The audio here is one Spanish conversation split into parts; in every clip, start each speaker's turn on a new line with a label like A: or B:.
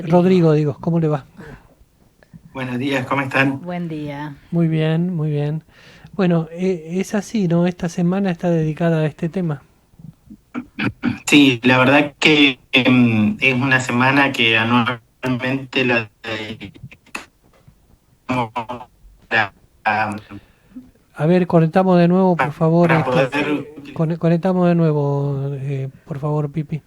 A: Rodrigo, digo, ¿cómo le va?
B: Buenos días, ¿cómo están?
C: Buen día.
A: Muy bien, muy bien. Bueno, es así, ¿no? Esta semana está dedicada a este tema.
B: Sí, la verdad que es una semana que anualmente la dedicamos para,
A: A ver, conectamos de nuevo, por favor,
B: para poder...
A: conectamos de nuevo, por favor, Pipi.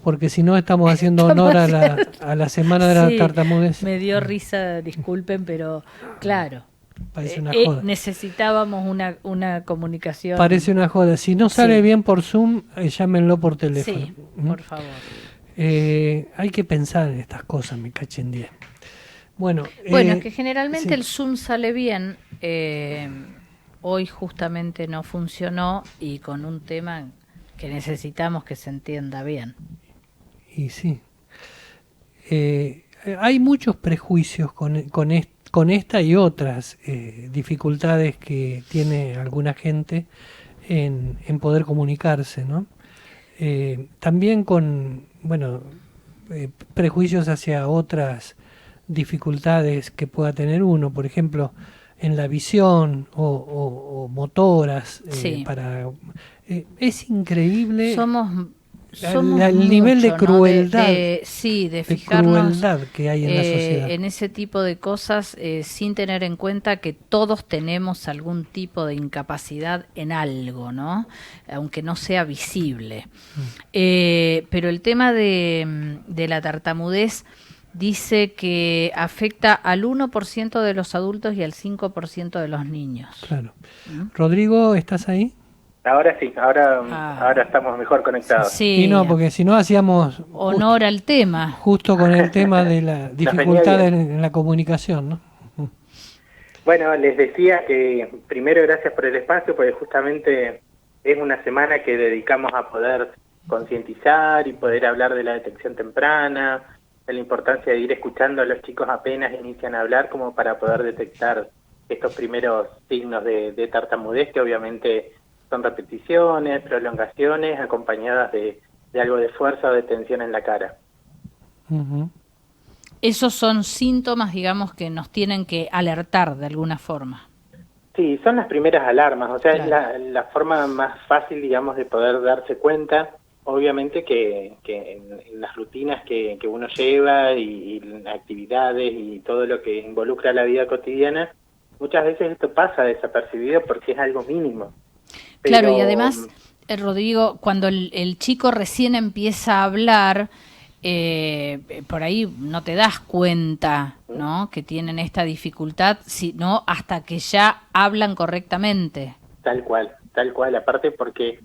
A: Porque si no estamos haciendo
C: Estamos
A: honor a
C: haciendo-
A: la semana de la
C: Sí,
A: tartamudez.
C: me dio risa, disculpen, pero claro,
A: Parece una joda.
C: necesitábamos una
A: Parece
C: comunicación.
A: una joda. Si no sale
C: Sí,
A: bien por Zoom, llámenlo por teléfono.
C: sí,
A: ¿Mm?
C: por favor.
A: Hay que pensar en estas cosas, me cachen 10. Bueno,
C: Bueno, es que generalmente
A: sí.
C: el Zoom sale bien. Hoy justamente no funcionó y con un tema que necesitamos que se entienda bien.
A: Y sí. Hay muchos prejuicios con esta y otras dificultades que tiene alguna gente en poder comunicarse, ¿no? También con, bueno, prejuicios hacia otras dificultades que pueda tener uno, por ejemplo, en la visión o motoras
C: Sí,
A: para... es increíble
C: somos somos
A: el nivel
C: mucho, ¿no? Sí, de
A: de
C: fijarnos
A: crueldad que hay en la sociedad.
C: en ese tipo de cosas sin tener en cuenta que todos tenemos algún tipo de incapacidad en algo, ¿no? Aunque no sea visible. Pero el tema de la tartamudez dice que afecta al 1% de los adultos y al 5% de los niños.
A: Claro.
C: ¿Mm?
A: Rodrigo, ¿estás ahí?
D: Ahora sí, ahora
C: Ah,
D: estamos mejor conectados.
A: Y
C: sí,
A: no, porque si no hacíamos
C: honor al tema.
A: justo con el tema de la
D: Nos venía
A: dificultad
D: bien.
A: en la comunicación, ¿no?
D: Bueno, les decía que primero gracias por el espacio, porque justamente es una semana que dedicamos a poder concientizar y poder hablar de la detección temprana, de la importancia de ir escuchando a los chicos apenas inician a hablar como para poder detectar estos primeros signos de tartamudez, que obviamente son repeticiones, prolongaciones, acompañadas de algo de fuerza o de tensión en la cara.
A: Ujú.
C: Esos son síntomas, digamos, que nos tienen que alertar de alguna forma.
D: Sí, son las primeras alarmas, o sea, es
C: Claro.
D: la forma más fácil, digamos, de poder darse cuenta, obviamente que en las rutinas que uno lleva y las actividades y todo lo que involucra la vida cotidiana, muchas veces esto pasa desapercibido porque es algo mínimo,
C: Claro, y
D: pero
C: además, Rodrigo, cuando el chico recién empieza a hablar, por ahí no te das cuenta, ¿no? Que tienen esta dificultad, sino hasta que ya hablan correctamente.
D: tal cual, aparte porque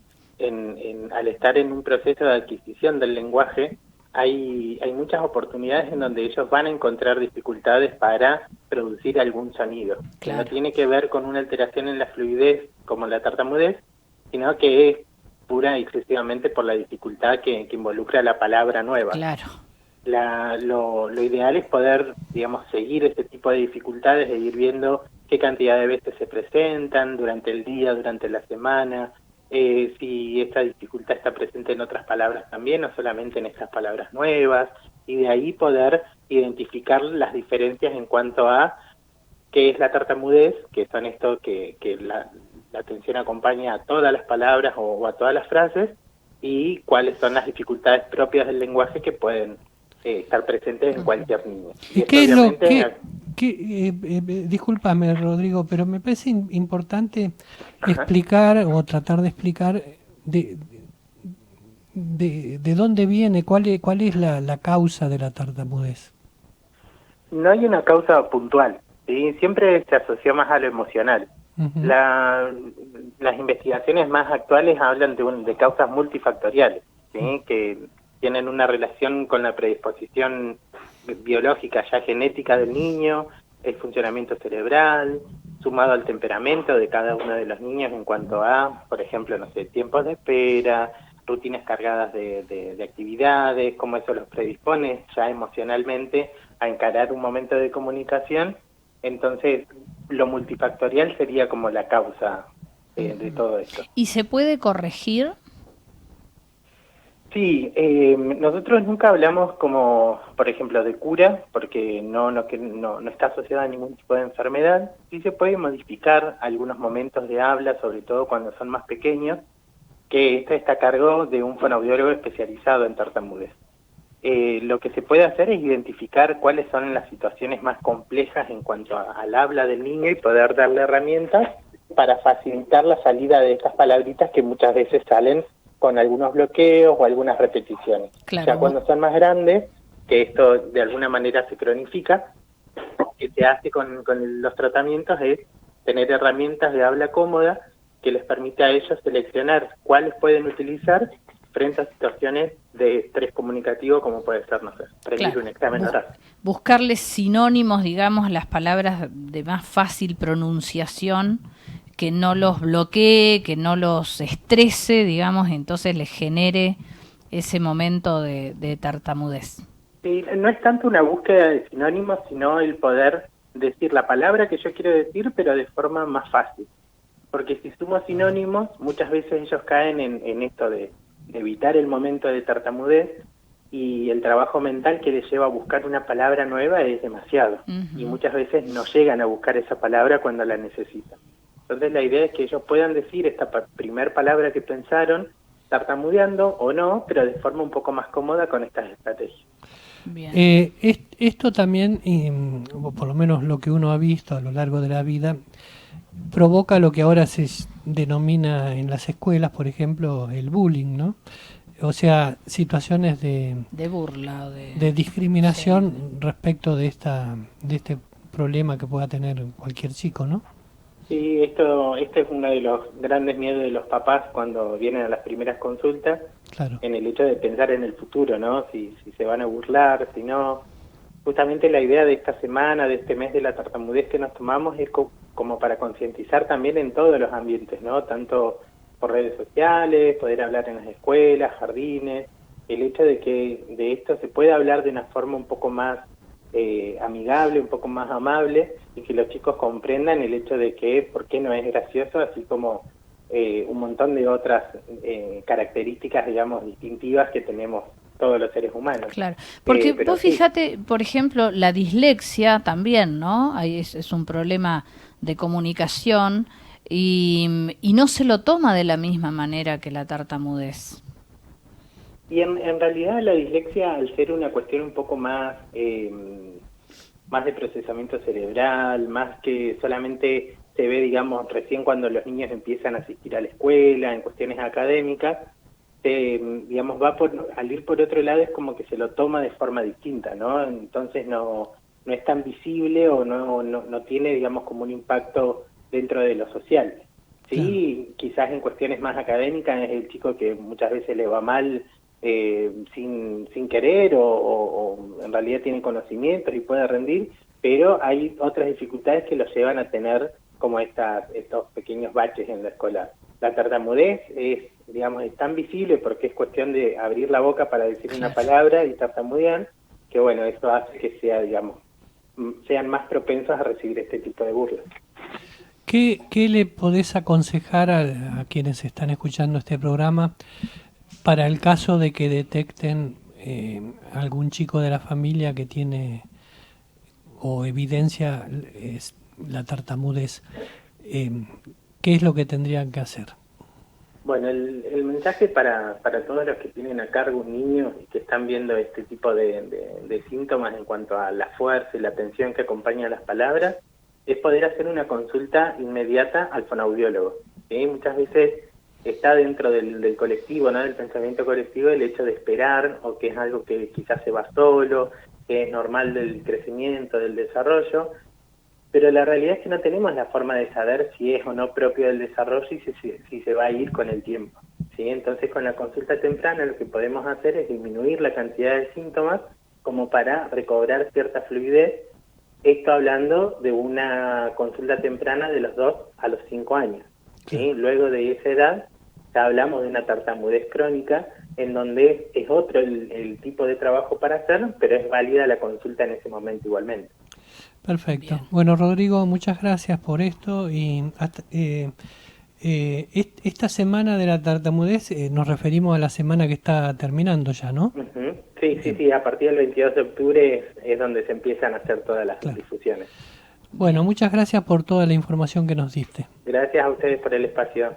D: al estar en un proceso de adquisición del lenguaje, hay muchas oportunidades en donde ellos van a encontrar dificultades para producir algún sonido, que no
C: Claro,
D: tiene que ver con una alteración en la fluidez como la tartamudez, sino que es pura y exclusivamente por la dificultad que involucra la palabra nueva.
C: claro.
D: Lo ideal es poder, digamos, seguir ese tipo de dificultades e ir viendo qué cantidad de veces se presentan durante el día, durante la semana, si esta dificultad está presente en otras palabras también, no solamente en estas palabras nuevas, y de ahí poder identificar las diferencias en cuanto a qué es la tartamudez, que son esto que la atención acompaña a todas las palabras o a todas las frases, y cuáles son las dificultades propias del lenguaje que pueden estar presentes en cualquier niño. Y
A: ¿Y
D: esto
A: qué es lo
D: obviamente,
A: discúlpame, Rodrigo, pero me parece importante
D: ajá,
A: explicar o tratar de explicar de, de dónde viene, cuál es la causa de la tartamudez.
D: no hay una causa puntual, ¿sí? Siempre se asoció más a lo emocional.
A: Ujú.
D: Las investigaciones más actuales hablan de causas multifactoriales, ¿sí? Que tienen una relación con la predisposición biológica ya genética del niño, el funcionamiento cerebral, sumado al temperamento de cada uno de los niños en cuanto a, por ejemplo, no sé, tiempos de espera, rutinas cargadas de actividades, cómo eso los predispone ya emocionalmente a encarar un momento de comunicación. Entonces, lo multifactorial sería como la causa de todo esto.
C: ¿Y se puede corregir?
D: Sí, nosotros nunca hablamos como, por ejemplo, de cura, porque no está asociada a ningún tipo de enfermedad. Sí se puede modificar algunos momentos de habla, sobre todo cuando son más pequeños, que esto está a cargo de un fonoaudiólogo especializado en tartamudez. Lo que se puede hacer es identificar cuáles son las situaciones más complejas en cuanto al habla del niño y poder darle herramientas para facilitar la salida de estas palabritas que muchas veces salen con algunos bloqueos o algunas repeticiones.
C: Claro.
D: Ya cuando son más grandes, que esto de alguna manera se cronifica, lo que se hace con los tratamientos es tener herramientas de habla cómoda que les permite a ellos seleccionar cuáles pueden utilizar frente a situaciones de estrés comunicativo, como puede ser, no sé, rendir un examen oral.
C: Buscarles sinónimos, digamos, las palabras de más fácil pronunciación, que no los bloquee, que no los estrese, digamos, entonces les genere ese momento de tartamudez.
D: Sí, no es tanto una búsqueda de sinónimos, sino el poder decir la palabra que yo quiero decir, pero de forma más fácil. Porque si sumo sinónimos, muchas veces ellos caen en esto de evitar el momento de tartamudez, y el trabajo mental que les lleva a buscar una palabra nueva es demasiado. Y muchas veces no llegan a buscar esa palabra cuando la necesitan. Entonces la idea es que ellos puedan decir esta primer palabra que pensaron, tartamudeando o no, pero de forma un poco más cómoda con estas estrategias.
C: Bien.
A: Esto también, o por lo menos lo que uno ha visto a lo largo de la vida, provoca lo que ahora se denomina en las escuelas, por ejemplo, el bullying, ¿no? O sea, situaciones de
C: burla o
A: de discriminación respecto de este problema que pueda tener cualquier chico, ¿no?
D: Sí, este es uno de los grandes miedos de los papás cuando vienen a las primeras consultas,
A: Claro.
D: en el hecho de pensar en el futuro, ¿no? Si se van a burlar, si no. Justamente la idea de esta semana, de este mes de la tartamudez que nos tomamos es como para concientizar también en todos los ambientes, ¿no? Tanto por redes sociales, poder hablar en las escuelas, jardines, el hecho de que de esto se pueda hablar de una forma un poco más amigable, un poco más amable, y que los chicos comprendan el hecho de que por qué no es gracioso, así como un montón de otras características, digamos, distintivas que tenemos todos los seres humanos.
C: Claro, porque vos
D: sí.
C: fíjate, por ejemplo, la dislexia también, ¿no? Ahí es un problema de comunicación y no se lo toma de la misma manera que la tartamudez.
D: Y en realidad la dislexia, al ser una cuestión un poco más de procesamiento cerebral, más que solamente se ve, digamos, recién cuando los niños empiezan a asistir a la escuela, en cuestiones académicas, digamos, al ir por otro lado es como que se lo toma de forma distinta, ¿no? Entonces no es tan visible o no tiene, digamos, como un impacto dentro de lo social. Sí, claro. Quizás en cuestiones más académicas es el chico que muchas veces le va mal sin querer o en realidad tiene conocimientos y puede rendir, pero hay otras dificultades que los llevan a tener como estos pequeños baches en la escuela. La tartamudez es tan visible porque es cuestión de abrir la boca para decir una palabra y tartamudear, que bueno, eso hace que sean más propensos a recibir este tipo de burlas.
A: ¿Qué le podés aconsejar a quienes están escuchando este programa para el caso de que detecten algún chico de la familia que tiene o evidencia la tartamudez? ¿Qué es lo que tendrían que hacer?
D: Bueno, el mensaje para todos los que tienen a cargo un niño y que están viendo este tipo de síntomas en cuanto a la fuerza y la atención que acompaña a las palabras es poder hacer una consulta inmediata al fonoaudiólogo. ¿Sí? Muchas veces está dentro del colectivo, ¿no? Del pensamiento colectivo, el hecho de esperar, o que es algo que quizás se va solo, que es normal del crecimiento, del desarrollo, pero la realidad es que no tenemos la forma de saber si es o no propio del desarrollo y si se va a ir con el tiempo. ¿Sí? Entonces, con la consulta temprana lo que podemos hacer es disminuir la cantidad de síntomas como para recobrar cierta fluidez. Esto hablando de una consulta temprana de los 2 a los 5 años. ¿Sí? Luego de esa edad ya hablamos de una tartamudez crónica en donde es otro el tipo de trabajo para hacer, pero es válida la consulta en ese momento igualmente.
A: Perfecto. Bien. Bueno, Rodrigo, muchas gracias por esto y Esta semana de la tartamudez nos referimos a la semana que está terminando ya, ¿no?
D: Ujú. Sí, a partir del 22 de octubre es donde se empiezan a hacer todas las difusiones.
A: Bueno, muchas gracias por toda la información que nos diste.
D: Gracias a ustedes por el espacio.